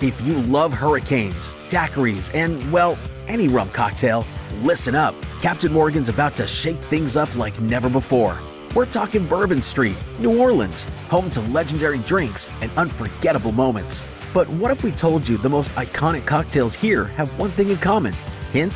If you love hurricanes, daiquiris, and, well, any rum cocktail, listen up. Captain Morgan's about to shake things up like never before. We're talking Bourbon Street, New Orleans, home to legendary drinks and unforgettable moments. But what if we told you the most iconic cocktails here have one thing in common? Hint?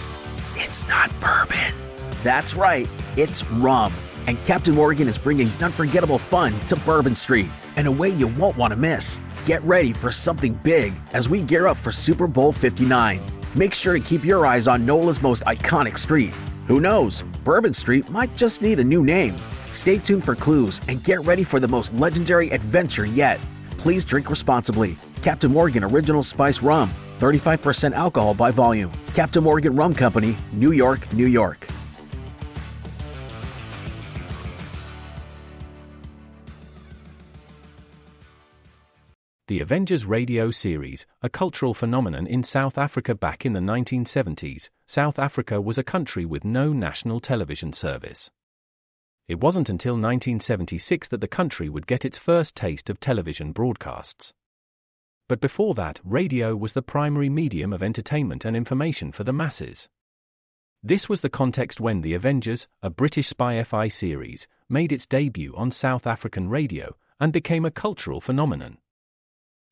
It's not bourbon. That's right, it's rum. And Captain Morgan is bringing unforgettable fun to Bourbon Street in a way you won't want to miss. Get ready for something big as we gear up for Super Bowl 59. Make sure to keep your eyes on NOLA's most iconic street. Who knows, Bourbon Street might just need a new name. Stay tuned for clues and get ready for the most legendary adventure yet. Please drink responsibly. Captain Morgan Original Spice Rum, 35% alcohol by volume. Captain Morgan Rum Company, New York, New York. The Avengers radio series, a cultural phenomenon in South Africa back in the 1970s. South Africa was a country with no national television service. It wasn't until 1976 that the country would get its first taste of television broadcasts. But before that, radio was the primary medium of entertainment and information for the masses. This was the context when The Avengers, a British spy-fi series, made its debut on South African radio and became a cultural phenomenon.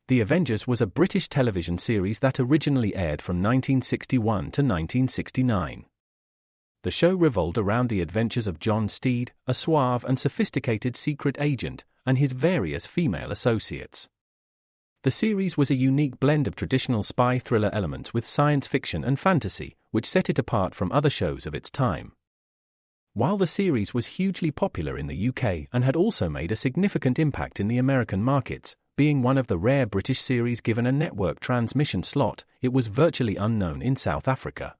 The Avengers was a British television series that originally aired from 1961 to 1969. The show revolved around the adventures of John Steed, a suave and sophisticated secret agent, and his various female associates. The series was a unique blend of traditional spy thriller elements with science fiction and fantasy, which set it apart from other shows of its time. While the series was hugely popular in the UK and had also made a significant impact in the American markets, being one of the rare British series given a network transmission slot, it was virtually unknown in South Africa.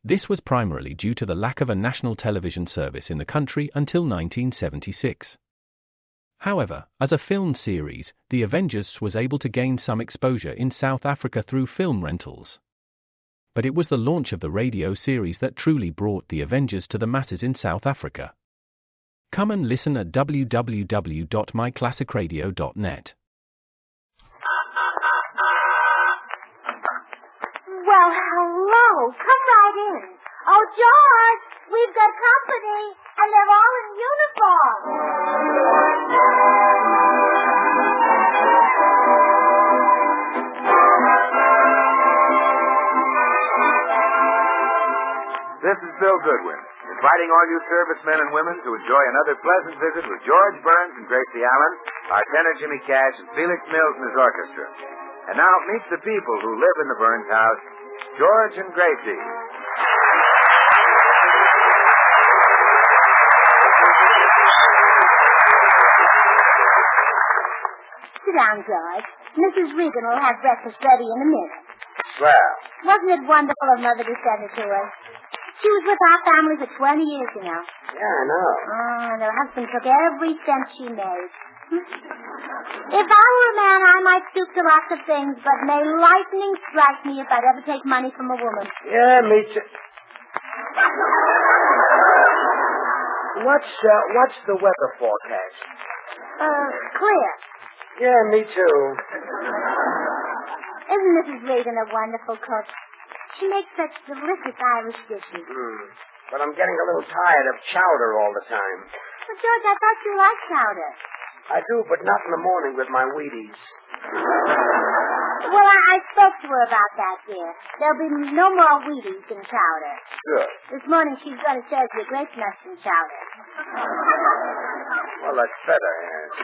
This was primarily due to the lack of a national television service in the country until 1976. However, as a film series, The Avengers was able to gain some exposure in South Africa through film rentals. But it was the launch of the radio series that truly brought The Avengers to the masses in South Africa. Come and listen at www.myclassicradio.net. Well, hello. Come right in. Oh, George, we've got company, and they're all in uniform. This is Bill Goodwin, inviting all you servicemen and women to enjoy another pleasant visit with George Burns and Gracie Allen, our tenor Jimmy Cash, and Felix Mills and his orchestra. And now meet the people who live in the Burns house, George and Gracie. Sit down, George. Mrs. Regan will have breakfast ready in a minute. Swell. Wasn't it wonderful of Mother to send it to us? She was with our family for 20 years, you know. Yeah, I know. Oh, and her husband took every cent she made. If I were a man, I might stoop to lots of things, but may lightning strike me if I'd ever take money from a woman. Yeah, me too. What's the weather forecast? Clear. Yeah, me too. Isn't Mrs. Regan a wonderful cook? She makes such delicious Irish dishes. But I'm getting a little tired of chowder all the time. But, George, I thought you liked chowder. I do, but not in the morning with my Wheaties. Well, I spoke to her about that, dear. There'll be no more Wheaties in chowder. Good. This morning she's going to serve you grape nuts in chowder. Well, that's better, Anne.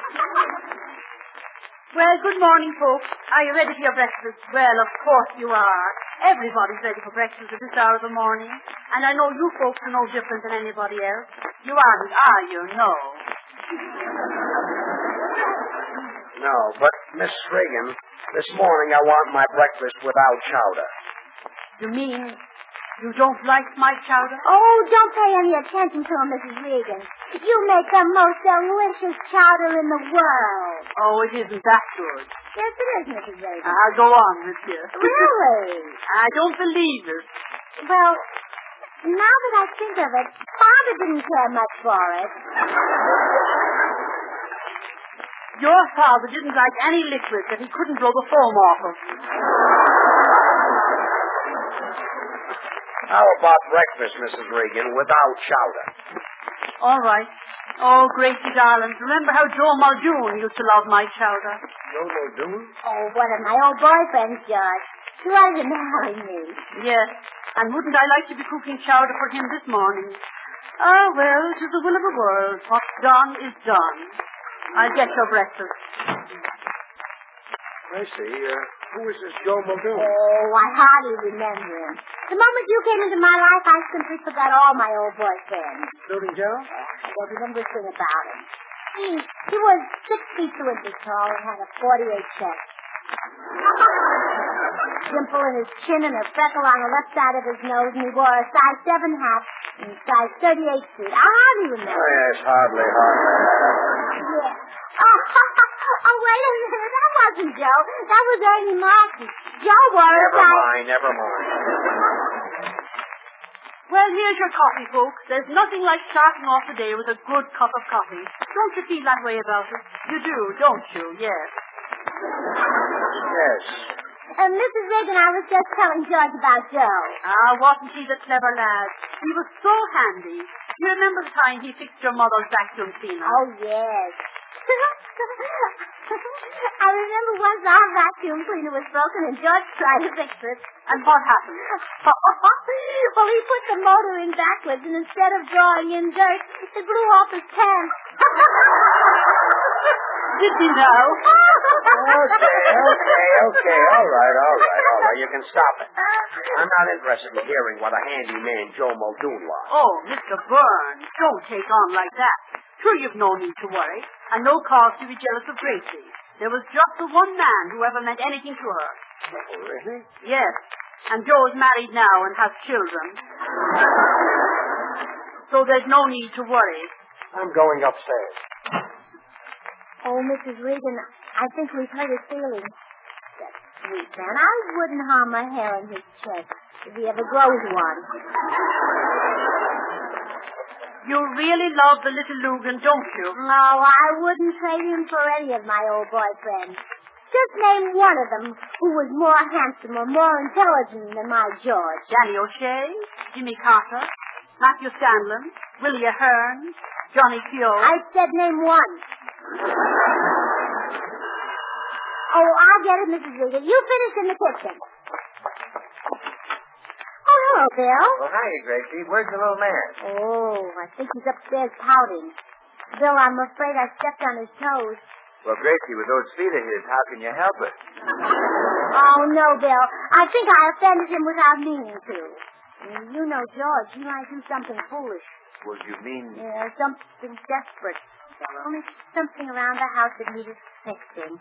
Well, good morning, folks. Are you ready for your breakfast? Well, of course you are. Everybody's ready for breakfast at this hour of the morning. And I know you folks are no different than anybody else. You aren't, are you? No. No, but, Miss Regan, this morning I want my breakfast without chowder. You mean you don't like my chowder? Oh, don't pay any attention to her, Mrs. Regan. You make the most delicious chowder in the world. Oh, it isn't that good. Yes, it is, Mrs. Regan. I'll go on with you. Really? I don't believe it. Well, now that I think of it, Father didn't care much for it. Your father didn't like any liquid that he couldn't blow the foam off of. How about breakfast, Mrs. Regan, without chowder? All right. Oh, Gracie, darling, remember how Joe Muldoon used to love my chowder? Joe Muldoon? Oh, one of my old boyfriends, George. He wanted to marry me. Yes, and wouldn't I like to be cooking chowder for him this morning? Oh, well, it is the will of the world. What's done is done. I'll get your breakfast. Gracie, who is this Joe Muldoon? Oh, I hardly remember him. The moment you came into my life, I simply forgot all my old boyfriends. Including Joe? I don't remember a thing about him. He was 6 feet 2 inches tall and had a 48 chest. Dimple in his chin and a freckle on the left side of his nose, and he wore a size 7 hat and size 38 suit. I hardly remember. Oh, yes, hardly. Yeah. Oh, wait a minute. That wasn't Joe. That was Ernie Martin. Joe wore a size... Never mind. Well, here's your coffee, folks. There's nothing like starting off the day with a good cup of coffee. Don't you feel that way about it? You do, don't you? Yes. Yes. Mrs. Reagan, I was just telling George about Joe. Ah, wasn't he the clever lad? He was so handy. You remember the time he fixed your mother's vacuum cleaner? Oh, yes. I remember once our vacuum cleaner was broken and George tried to fix it. And what happened? Well, he put the motor in backwards, and instead of drawing in dirt, it blew off his pants. Did he now? Okay. All right. You can stop it. I'm not interested in hearing what a handy man Joe Muldoon was. Oh, Mr. Burns, don't take on like that. Sure, you've no need to worry, and no cause to be jealous of Gracie. There was just the one man who ever meant anything to her. Oh, really? Yes, and Joe's married now and has children. So there's no need to worry. I'm going upstairs. Oh, Mrs. Regan, I think we've hurt his feelings. That sweet man. I wouldn't harm a hair on his chest if he ever grows one. You really love the little Lugan, don't you? No, I wouldn't trade him for any of my old boyfriends. Just name one of them who was more handsome or more intelligent than my George. Danny O'Shea, Jimmy Carter, Matthew Sandlin, Willie Ahern, Johnny Keogh. I said name one. Oh, I'll get it, Mrs. Regan. You finish in the kitchen. Oh, hello, Bill. Well, hiya, Gracie. Where's the little man? Oh, I think he's upstairs pouting. Bill, I'm afraid I stepped on his toes. Well, Gracie, with those feet of his, how can you help it? Oh, no, Bill. I think I offended him without meaning to. You know George. He might do something foolish. Well, you mean... Yeah, something desperate. Only something around the house that needed fixing.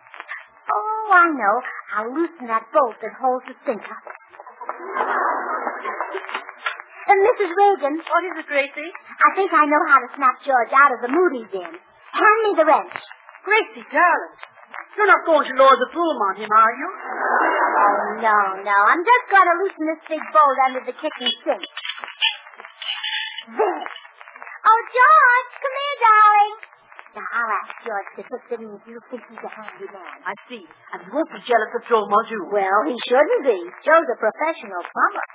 Oh, I know. I'll loosen that bolt that holds the sink up. Mrs. Reagan. What is it, Gracie? I think I know how to snap George out of the mood he's in. Hand me the wrench. Gracie, darling, you're not going to lower the broom on him, are you? Oh, no. I'm just going to loosen this big bolt under the kitchen sink. There. Oh, George, come here, darling. Now, I'll ask George to fix it, and you think he's a handy man. I see. And he won't be jealous of Joe Muldoon. Well, he shouldn't be. Joe's a professional plumber.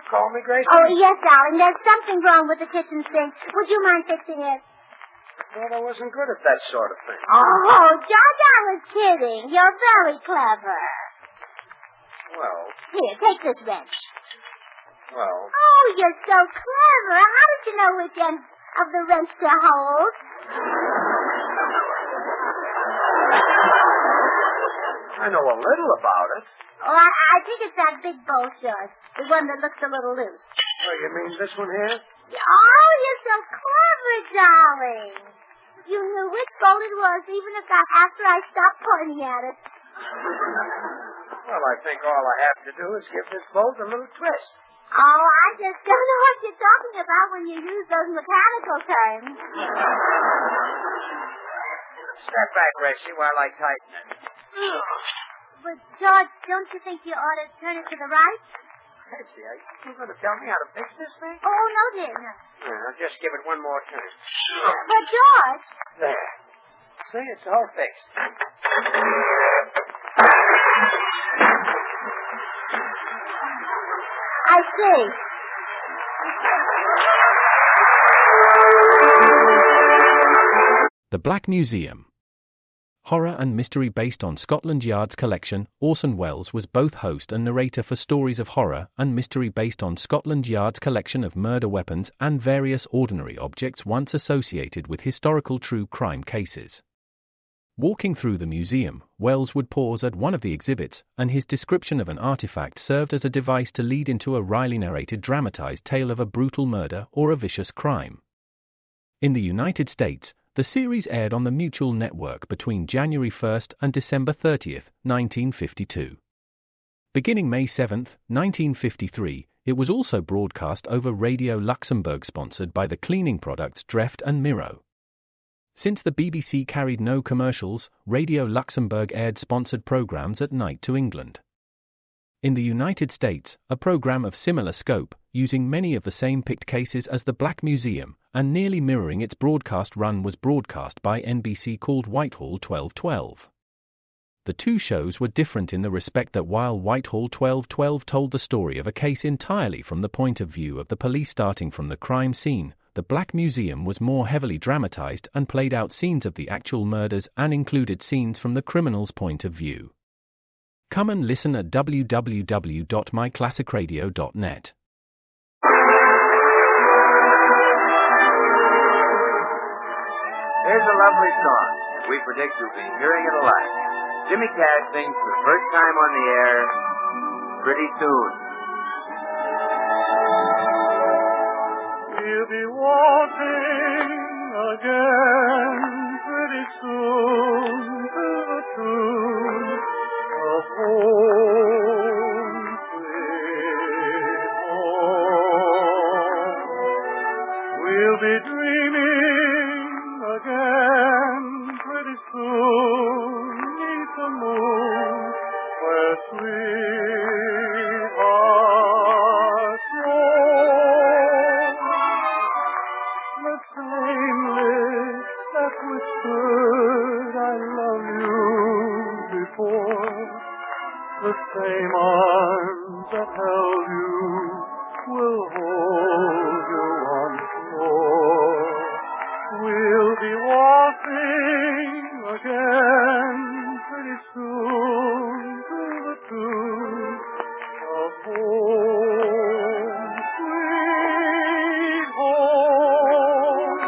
Call me, Gracie? Oh, yes, darling. There's something wrong with the kitchen sink. Would you mind fixing it? Well, I wasn't good at that sort of thing. Oh, George, I was kidding. You're very clever. Well, Here, take this wrench. well... Oh, you're so clever. How did you know which end of the wrench to hold? I know a little about it. Oh, I think it's that big bolt, George. The one that looks a little loose. Oh, you mean this one here? Oh, you're so clever, darling. You knew which bolt it was, even if after I stopped pointing at it. Well, I think all I have to do is give this bolt a little twist. Oh, I just don't know what you're talking about when you use those mechanical terms. Step back, Gracie, while I tighten it. But, George, don't you think you ought to turn it to the right? Gracie, are you going to tell me how to fix this thing? Oh, no, dear, no. I'll just give it one more turn. But, George... There. See, it's all fixed. I see. The Black Museum. Horror and mystery based on Scotland Yard's collection, Orson Welles was both host and narrator for stories of horror and mystery based on Scotland Yard's collection of murder weapons and various ordinary objects once associated with historical true crime cases. Walking through the museum, Welles would pause at one of the exhibits, and his description of an artifact served as a device to lead into a wryly narrated dramatized tale of a brutal murder or a vicious crime. In the United States, the series aired on the Mutual Network between January 1st and December 30th, 1952. Beginning May 7th, 1953, it was also broadcast over Radio Luxembourg, sponsored by the cleaning products Dreft and Miro. Since the BBC carried no commercials, Radio Luxembourg aired sponsored programs at night to England. In the United States, a program of similar scope, using many of the same picked cases as the Black Museum, and nearly mirroring its broadcast run, was broadcast by NBC called Whitehall 1212. The two shows were different in the respect that while Whitehall 1212 told the story of a case entirely from the point of view of the police starting from the crime scene, the Black Museum was more heavily dramatized and played out scenes of the actual murders and included scenes from the criminal's point of view. Come and listen at www.myclassicradio.net. Here's a lovely song that we predict you'll be hearing it a lot. Jimmy Cash sings for the first time on the air pretty soon. We'll be walking again pretty soon to the tune of Home Sweet Home. We'll be dreaming again pretty soon neath the moon where sweethearts roam. The same lips that whispered I love you before, the same arms that held you will hold you once more. We'll be walking again pretty soon to the tune of Home Sweet Home.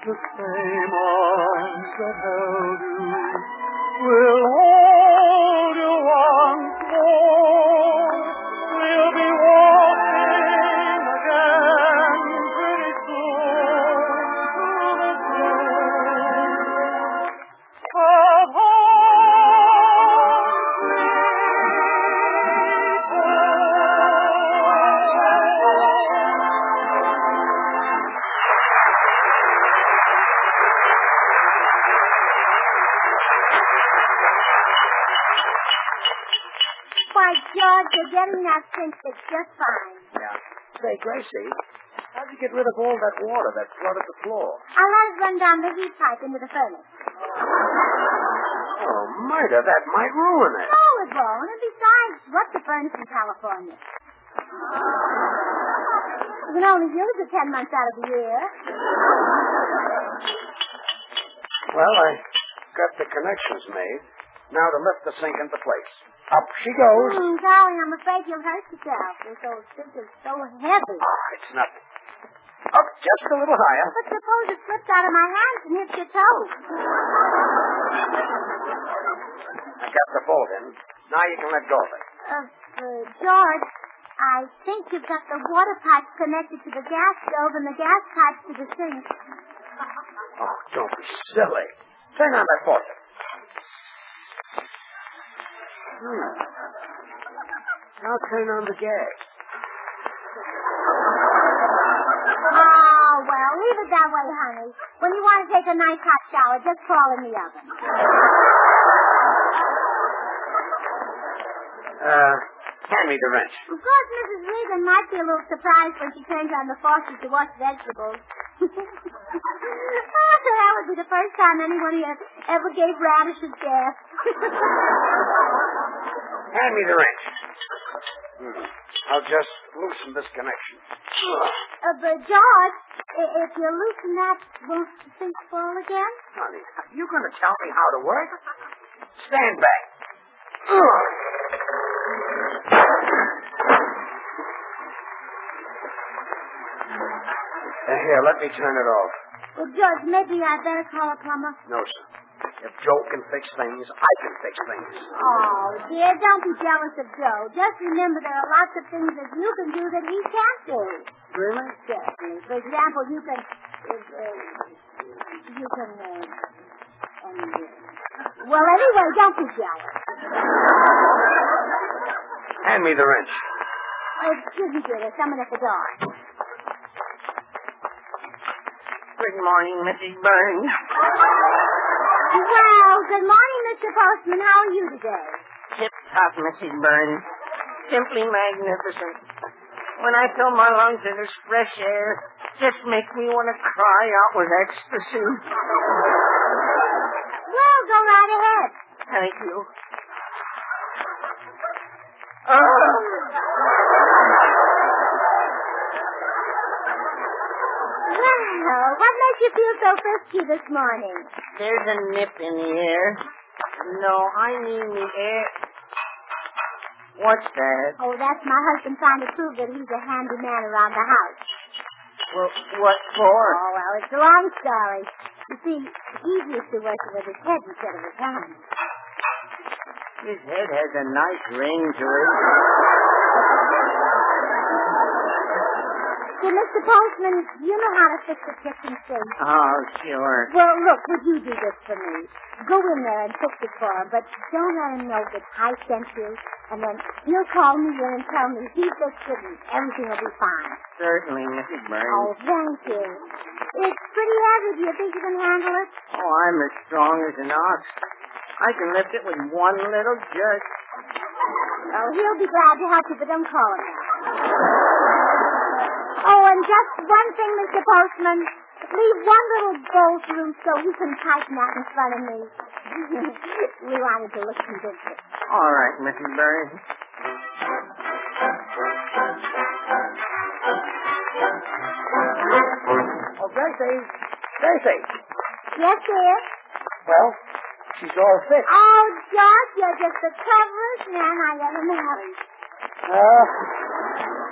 The same arms that held you will hold you once more. We'll be walking again pretty soon to the tune of Home Sweet Why, George, you're getting that cinched just fine. Yeah. Say, Gracie, how'd you get rid of all that water that flooded the floor? I'll let it run down the heat pipe into the furnace. Oh, murder, that might ruin it. No, it won't. And besides, what's the furnace in California? You can only use it 10 months out of the year. Well, I got the connections made. Now to lift the sink into place. Up she goes. Golly, I'm afraid you'll hurt yourself. Those sink is so heavy. Ah, it's nothing. Up just a little higher. But suppose it slips out of my hands and hits your toes. I got the bolt in. Now you can let go of it. George, I think you've got the water pipes connected to the gas stove and the gas pipes to the sink. Oh, don't be silly. Turn on that faucet. Now turn on the gas. Oh, well, leave it that way, honey. When you want to take a nice hot shower, just crawl in the oven. Hand me the wrench. Of course, Mrs. Regan might be a little surprised when she turns on the faucet to wash vegetables. That would be the first time anyone here ever gave radishes gas. Hand me the wrench. I'll just loosen this connection. But, George, if you loosen that, won't the sink fall again? Honey, are you going to tell me how to work? Stand back. Here, let me turn it off. Well, George, maybe I'd better call a plumber. No, sir. If Joe can fix things, I can fix things. Oh, dear, don't be jealous of Joe. Just remember there are lots of things that you can do that he can't do. Really? Certainly. For example, you can... well, anyway, don't be jealous. Hand me the wrench. Excuse me, dear. There's someone at the door. Good morning, Mrs. Burns. Well, good morning, Mr. Postman. How are you today? Tip-top, Mrs. Burns. Simply magnificent. When I fill my lungs with this fresh air, it just makes me want to cry out with ecstasy. Well, go right ahead. Thank you. Well, what makes you feel so frisky this morning? There's a nip in the air. No, I mean the air. What's that? Oh, that's my husband trying to prove that he's a handy man around the house. Well, what for? Oh, well, it's a long story. You see, he's used to working with his head instead of his hands. His head has a nice ring to it. See, Mr. Postman, you know how to fix a kitchen sink. Oh, sure. Well, look, would you do this for me? Go in there and fix it for him, but don't let him know that I sent you, and then he'll call me in and tell me he fixed it and everything will be fine. Certainly, Mrs. Burns. Oh, thank you. It's pretty heavy. Do you think you can handle it? Oh, I'm as strong as an ox. I can lift it with one little jerk. Oh, he'll be glad to help you, but don't call him now. Oh, and just one thing, Mr. Postman. Leave one little bolt loose so he can tighten that in front of me. We wanted to look convincing. All right, Mrs. Burns. Oh, Gracie. Gracie. Yes, dear? Well, she's all fixed. Oh, George, you're just the cleverest man I ever married.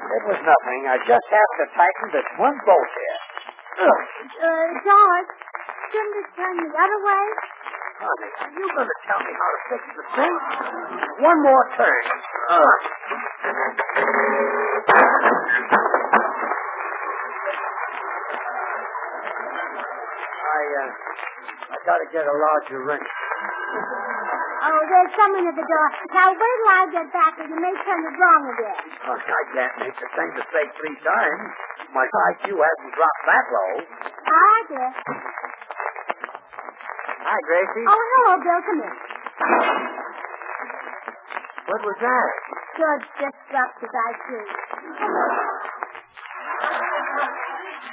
It was nothing. I just have to tighten this one bolt here. George, shouldn't it turn the other way? Honey, are you going to tell me how to fix the sink? One more turn. I got to get a larger wrench. Oh, there's someone at the door. Now, wait till I get back, or you may turn it wrong again. Oh, I can't make the same mistake 3 times. My IQ hasn't dropped that low. Hi, dear. Hi, Gracie. Oh, hello, Bill. Come in. What was that? George just dropped his IQ.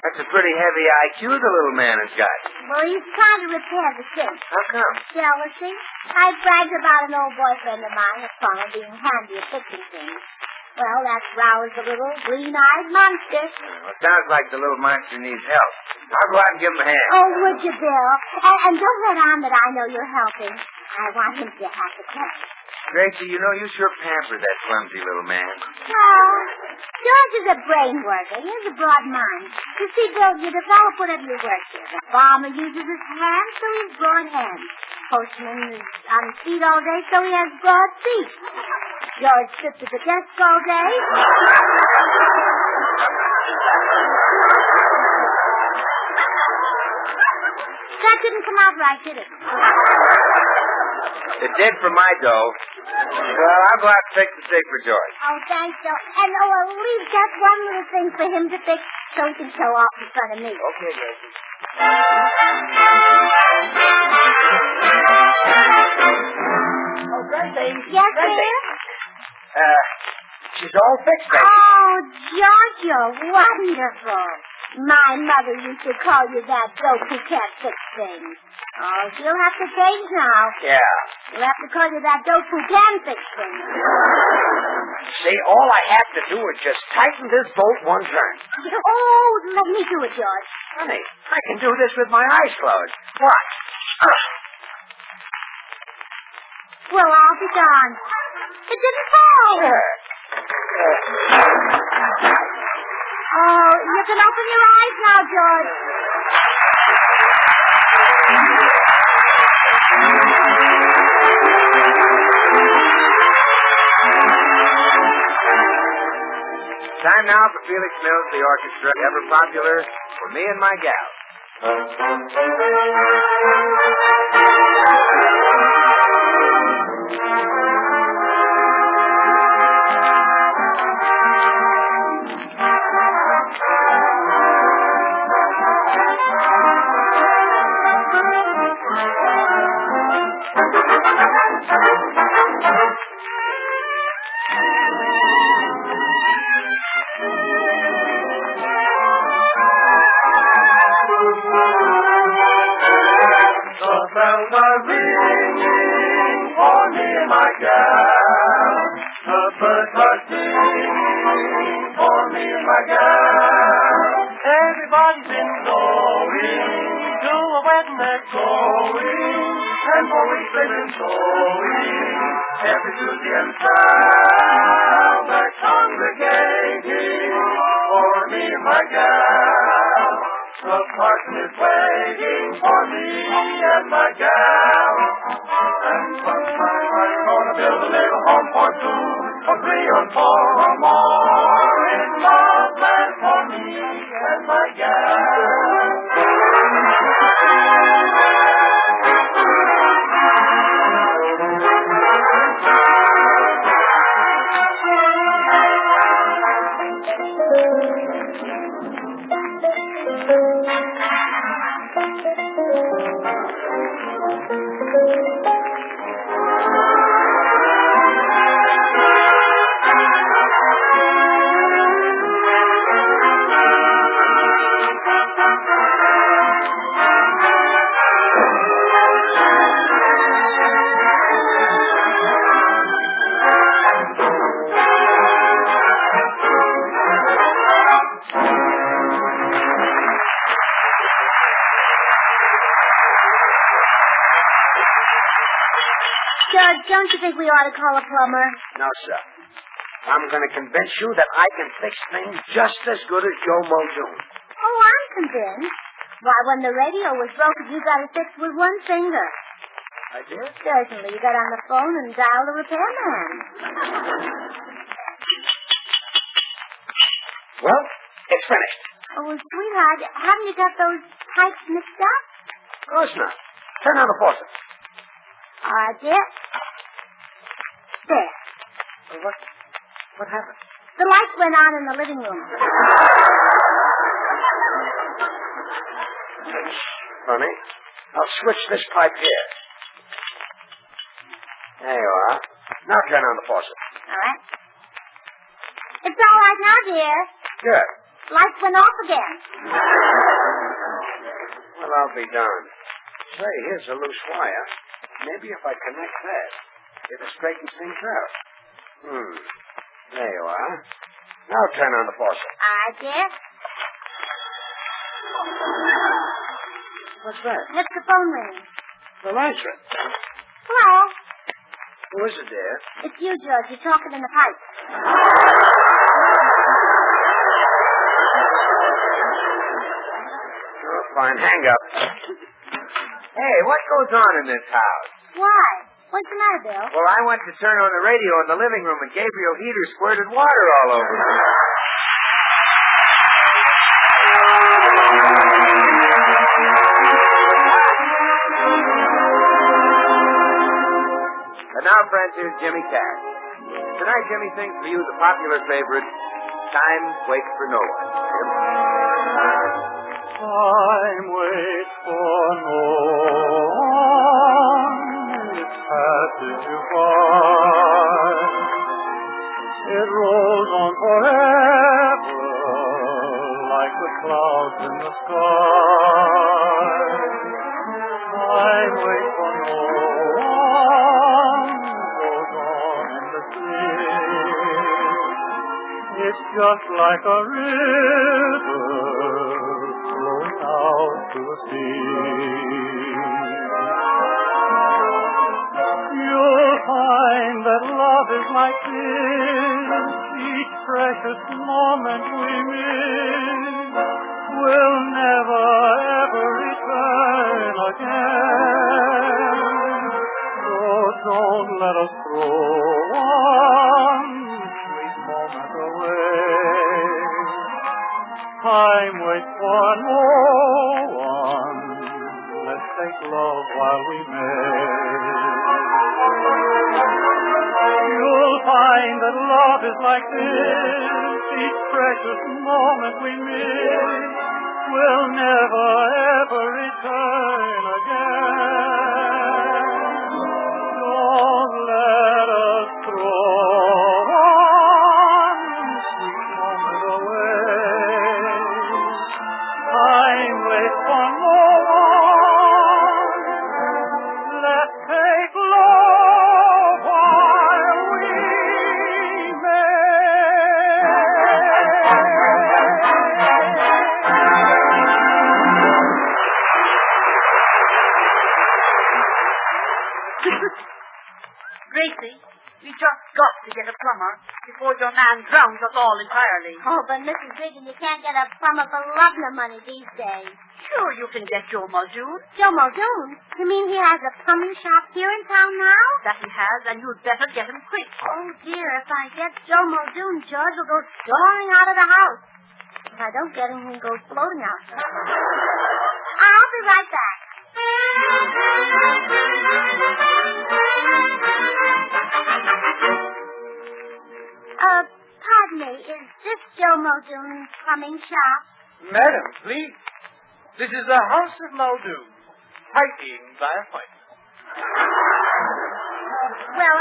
That's a pretty heavy IQ the little man has got. Well, he's trying to repair the sink. How come? Jealousy. I bragged about an old boyfriend of mine, a plumber, being handy at fixing things. Well, that's roused the little green-eyed monster. Well, it sounds like the little monster needs help. I'll go out and give him a hand. Oh, would you, Bill? And don't let on that I know you're helping. I want him to have the credit. Gracie, you know you sure pamper that clumsy little man. Well, George is a brain worker. He has a broad mind. You see, Bill, you develop whatever you work with. The farmer uses his hands, so he has broad hands. Postman is on his feet all day, so he has broad feet. George sits at the desk all day. That didn't come out right, did it? It did for my dough. Well, I'll go out and fix the steak for George. Oh, thanks, Joe. And, I'll leave just one little thing for him to fix so he can show off in front of me. Okay, Gracie. Oh, Gracie. Yes, Gracie. dear? She's all fixed, Gracie. Oh, George, you're wonderful. My mother used to call you that dope who can't fix things. Oh, she'll have to change now. Yeah. We'll have to call you that dope who can fix things. See, all I have to do is just tighten this bolt one turn. Oh, let me do it, George. Honey, I can do this with my eyes closed. Watch. Well, I'll be darned. It didn't fall. Oh, you can open your eyes now, George. Time now for Felix Mills, the orchestra, ever popular for me and my gal. Everybody's been going to a wedding that's going, and 4 weeks they've been sewing. Every Tuesday and Friday they're congregating for me and my gal. The parson is waiting for me and my gal. And sometime I'm gonna build a little home for 2 or 3 or 4 or more in love land for me and my gal. George, don't you think we ought to call a plumber? No, sir. I'm going to convince you that I can fix things just as good as Joe Muldoon. Oh, I'm convinced. Why, when the radio was broken, you got it fixed with one finger. I did? Certainly. You got on the phone and dialed the repairman. Well, it's finished. Oh, sweetheart, haven't you got those pipes mixed up? Of course not. Turn on the faucet. All right, dear. There. What happened? The lights went on in the living room. Funny. I'll switch this pipe here. There you are. Now turn on the faucet. All right. It's all right now, dear. Good. Lights went off again. Well, I'll be darned. Say, here's a loose wire. Maybe if I connect that, it'll straighten things out. There you are. Now turn on the faucet. All right, dear. What's that? It's the phone ringing. The lights are. Hello. Who is it, dear? It's you, George. You're talking in the pipe. Oh, fine. Hang up. Hey, what goes on in this house? Why? What's the matter, Bill? Well, I went to turn on the radio in the living room and Gabriel Heater squirted water all over me. And now, friends, here's Jimmy Cash. Tonight, Jimmy sings for you the popular favorite, Time Waits for No One. Time waits for no one. It passes you by. It rolls on forever like the clouds in the sky. Time waits for no one. Goes on endlessly. It's just like a river flowing out to the sea. You'll find that love is like this. Each precious moment we miss will never ever return again. So don't let us throw one sweet moment away. Time waits for no one. Let's take love while we may. You'll find that love is like this. Each precious moment we miss will never ever return again. Don't let us throw one sweet moment away. Time waits for no one. Let's take love while we Gracie, we just got to get a plumber before your man drowns us all entirely. Oh, but Mrs. Regan, you can't get a plumber for love nor money these days. Sure, you can get Joe Muldoon. Joe Muldoon? You mean he has a plumbing shop here in town now? That he has, and you'd better get him quick. Oh, dear, if I get Joe Muldoon, George will go storming out of the house. If I don't get him, he'll go floating out. I'll be right back. Pardon me, is this Joe Muldoon's plumbing shop? Madam, please. This is the House of Muldoon. Piping by appointment. Well,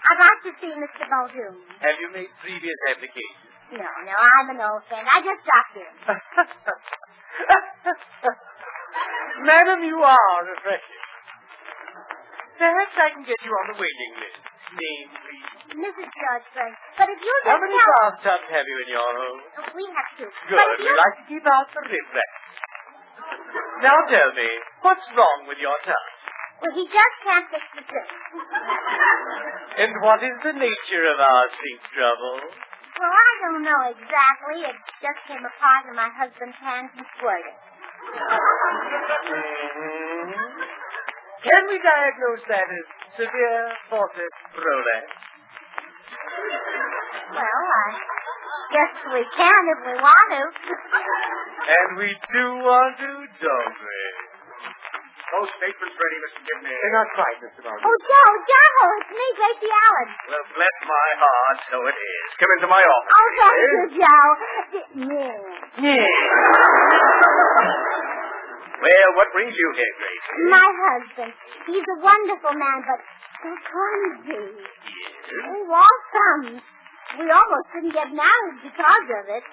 I'd like to see Mr. Muldoon. Have you made previous applications? No, I'm an old friend. I just dropped in. Madam, you are refreshing. Perhaps I can get you on the waiting list. Name, please. Mrs. George Burns. But if you How just many tell... bathtubs have you in your home? We have two. Good. But if We you... like to keep out the riffraff. Now tell me, what's wrong with your tub? Well, he just can't fix the sink. And what is the nature of our sink trouble? Well, I don't know exactly. It just came apart in my husband's hands and squirted. Can we diagnose that as severe forceps prolapse? Well, I guess we can if we want to. And we do want to, don't we? Those statements ready, Mr. Gibney. They're not quite, Mr. Muldoon. Oh, Joe, it's me, Gracie Allen. Well, bless my heart, so it is. Come into my office. Oh, thank you, Joe. Yeah. Well, what brings you here, Gracie? My husband. He's a wonderful man, but so clumsy. Yes? Oh, all thumbs. We almost didn't get married because of it.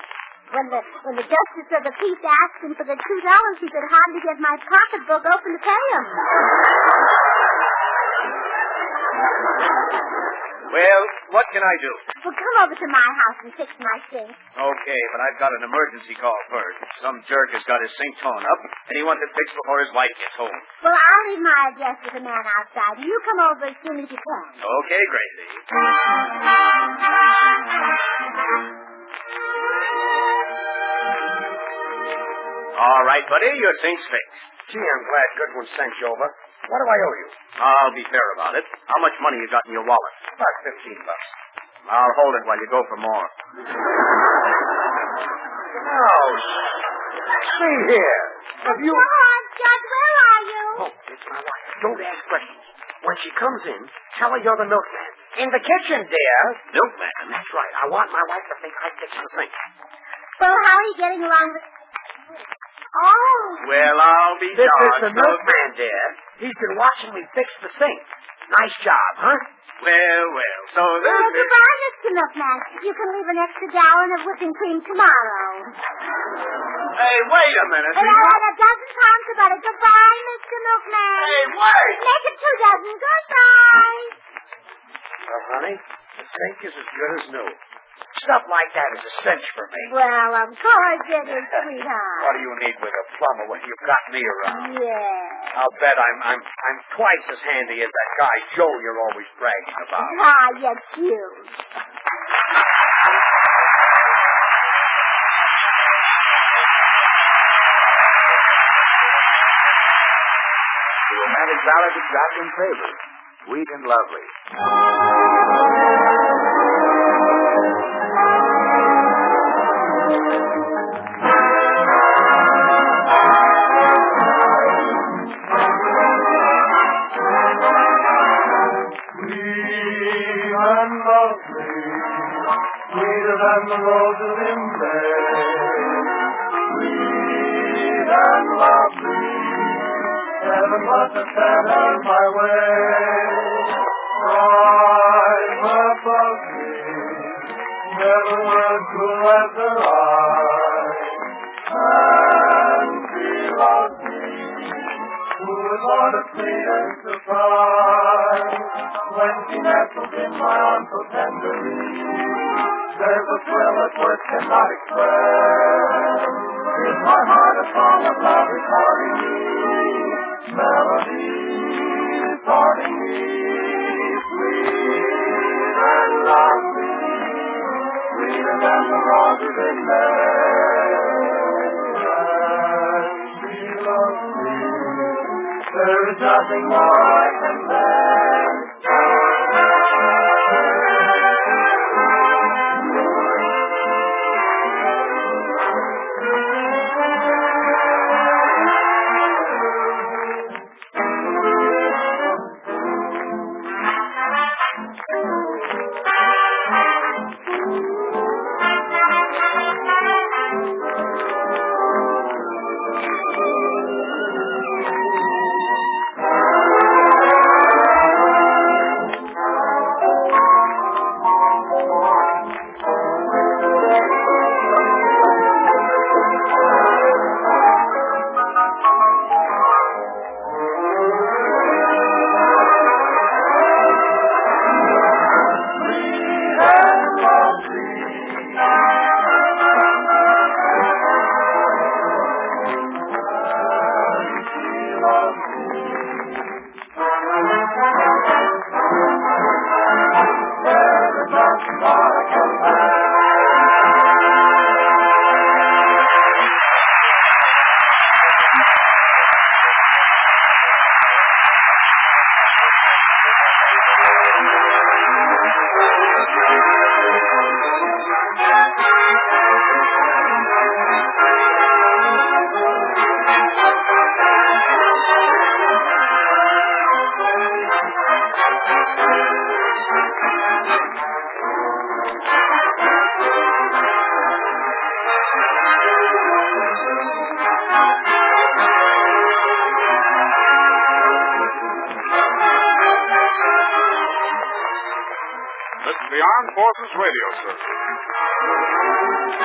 When the justice of the peace asked him for the $2, he could hardly get my pocketbook open to pay him. Well, what can I do? Well, come over to my house and fix my sink. Okay, but I've got an emergency call first. Some jerk has got his sink torn up, and he wants it fixed before his wife gets home. Well, I'll leave my address with the man outside. You come over as soon as you can. Okay, Gracie. All right, buddy, your sink's fixed. Gee, I'm glad Goodwin sent you over. What do I owe you? I'll be fair about it. How much money you got in your wallet? About $15. I'll hold it while you go for more. Oh, see here. Have you... Judge, where are you? Oh, it's my wife. Don't ask questions. When she comes in, tell her you're the milkman. In the kitchen, dear. Milkman? That's right. I want my wife to think I fix the sink. Well, how are you getting along with... Oh. Well, I'll be This darned. is the milkman, dear. He's been watching me fix the sink. Nice job, huh? Well, so Well, this is... goodbye, Mr. Milkman. You can leave an extra gallon of whipping cream tomorrow. Hey, wait a minute. And a dozen pounds of butter. Goodbye, Mr. Milkman. Hey, wait. Make it 2 dozen. Goodbye. Well, honey, the sink is as good as new. Stuff like that is a cinch for me. Well, of course it is, sweetheart. What do you need with a plumber when you've got me around? Yeah. I'll bet I'm twice as handy as that guy Joe you're always bragging about. Ah, you're cute. The romantic ballad of Jacqueline Favor, Sweet and Lovely. Sweeter than the roses in May. Sweet and lovely. Heaven must have sent her my way. Right above me. Never was cool as her eyes. And she loves me. Who would want a sweeter surprise? When she nestles in my arms so tenderly, there's a thrill that words cannot express. In my heart a song of love is calling me, melody is calling me, sweet and lovely, sweeter than the roses in May. And she loves me, there is nothing more I can bear. This is the Armed Forces Radio Service.